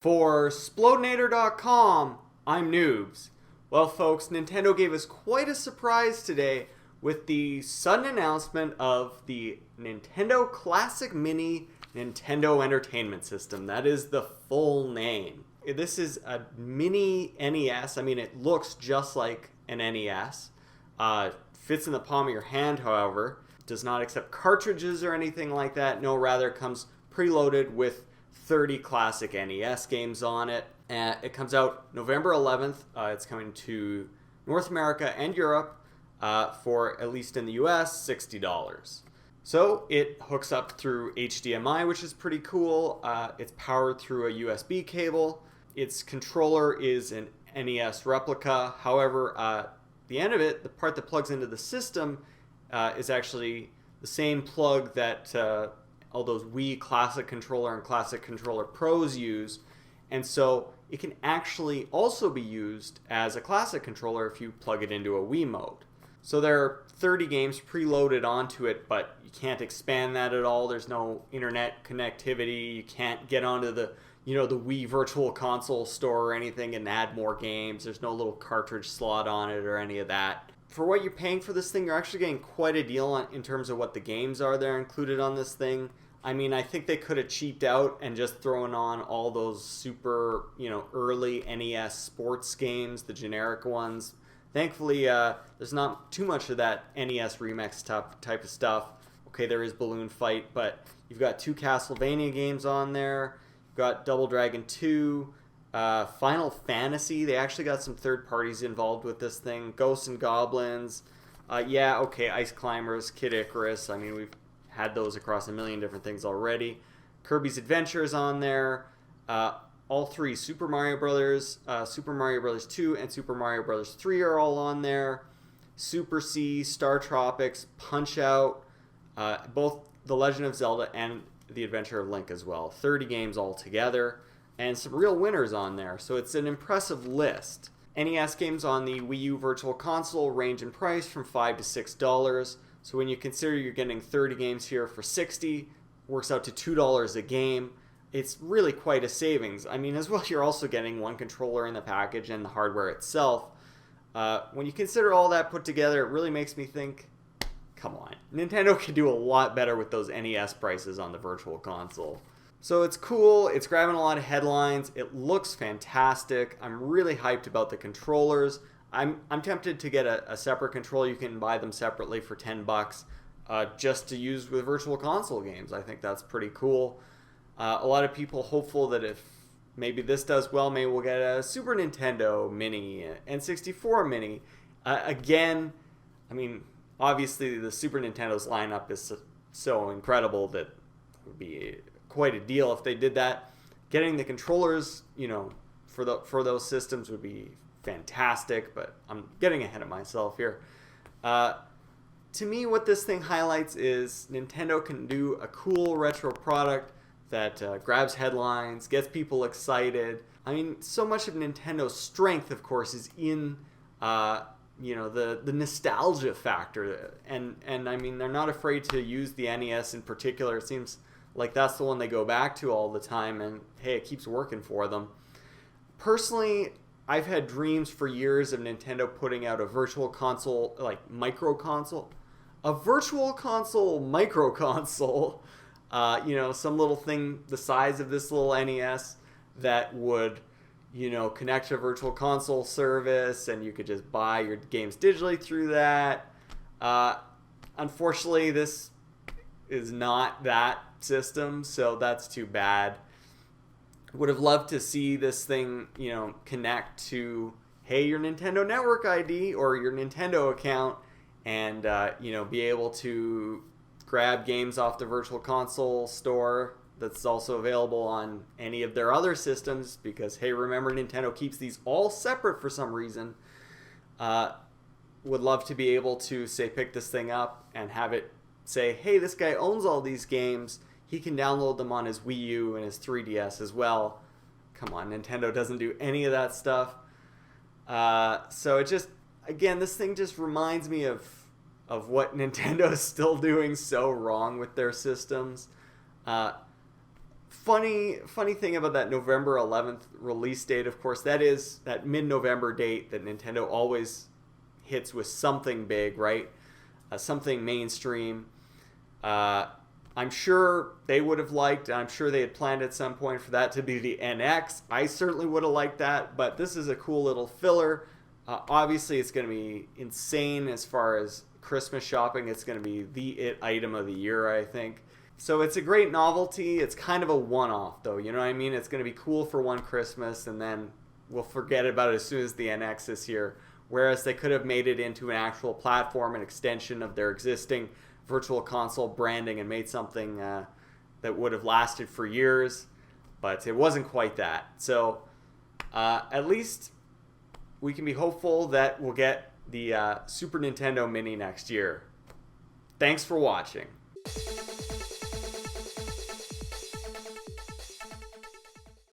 For Splodinator.com, I'm Noobs. Well, folks, Nintendo gave us quite a surprise today with the sudden announcement of the Nintendo Classic Mini Nintendo Entertainment System. That is the full name. This is a mini NES. I mean, it looks just like an NES. Fits in the palm of your hand, however. Does not accept cartridges or anything like that. No, rather comes preloaded with 30 classic NES games on it. It comes out November 11th. It's coming to North America and Europe for, at least in the US, $60. So it hooks up through HDMI, which is pretty cool. It's powered through a USB cable. Its controller is an NES replica. However, the end of it, the part that plugs into the system, is actually the same plug that all those Wii Classic Controller and Classic Controller Pros use. And so it can actually also be used as a Classic Controller if you plug it into a Wii mode. So there are 30 games preloaded onto it, but you can't expand that at all. There's no internet connectivity. You can't get onto the Wii Virtual Console store or anything and add more games. There's no little cartridge slot on it or any of that. For what you're paying for this thing, you're actually getting quite a deal in terms of what the games are that are included on this thing. I mean, I think they could have cheaped out and just thrown on all those super, early NES sports games, the generic ones. Thankfully, there's not too much of that NES remix type of stuff. Okay, there is Balloon Fight, but you've got 2 Castlevania games on there. You've got Double Dragon 2. Final Fantasy, they actually got some third parties involved with this thing. Ghosts and Goblins. Ice Climbers, Kid Icarus. I mean, we've had those across a million different things already. Kirby's Adventure is on there. All 3 Super Mario Brothers, Super Mario Brothers 2, and Super Mario Brothers 3 are all on there. Super C, Star Tropics, Punch-Out, both The Legend of Zelda and The Adventure of Link as well. 30 games altogether. And some real winners on there, so it's an impressive list. NES games on the Wii U Virtual Console range in price from $5 to $6. So when you consider you're getting 30 games here for $60, works out to $2 a game. It's really quite a savings. I mean, as well, you're also getting one controller in the package and the hardware itself. When you consider all that put together, it really makes me think, come on, Nintendo could do a lot better with those NES prices on the Virtual Console. So it's cool, it's grabbing a lot of headlines, it looks fantastic. I'm really hyped about the controllers. I'm tempted to get a separate controller. You can buy them separately for $10 just to use with Virtual Console games. I think that's pretty cool. A lot of people hopeful that if maybe this does well, maybe we'll get a Super Nintendo Mini, N64 Mini. Again, I mean, obviously the Super Nintendo's lineup is so incredible that it would be quite a deal if they did that. Getting the controllers, for those systems would be fantastic, but I'm getting ahead of myself here. To me, what this thing highlights is Nintendo can do a cool retro product that grabs headlines, gets people excited. I mean, so much of Nintendo's strength, of course, is in the nostalgia factor, and I mean, they're not afraid to use the NES in particular. It seems like that's the one they go back to all the time, and hey, it keeps working for them. Personally, I've had dreams for years of Nintendo putting out a virtual console, like micro console. A virtual console micro console. Some little thing the size of this little NES that would, connect to a virtual console service, and you could just buy your games digitally through that. Unfortunately, this is not that system, so that's too bad. Would have loved to see this thing, connect to, hey, your Nintendo Network ID or your Nintendo account, and be able to grab games off the Virtual Console store that's also available on any of their other systems, because hey, remember, Nintendo keeps these all separate for some reason. Would love to be able to, say, pick this thing up and have it say, hey, this guy owns all these games. He can download them on his Wii U and his 3DS as well. Come on, Nintendo doesn't do any of that stuff. So it just, again, this thing just reminds me of what Nintendo is still doing so wrong with their systems. funny thing about that November 11th release date, of course, that is that mid-November date that Nintendo always hits with something big, right? Something mainstream. I'm sure they would have liked, I'm sure they had planned at some point for that to be the NX. I certainly would have liked that, but this is a cool little filler. Obviously, it's going to be insane as far as Christmas shopping. It's going to be the it item of the year, I think. So it's a great novelty. It's kind of a one-off, though. You know what I mean? It's going to be cool for one Christmas, and then we'll forget about it as soon as the NX is here. Whereas they could have made it into an actual platform, an extension of their existing Virtual Console branding, and made something that would have lasted for years. But it wasn't quite that. So at least we can be hopeful that we'll get the Super Nintendo Mini next year. Thanks for watching.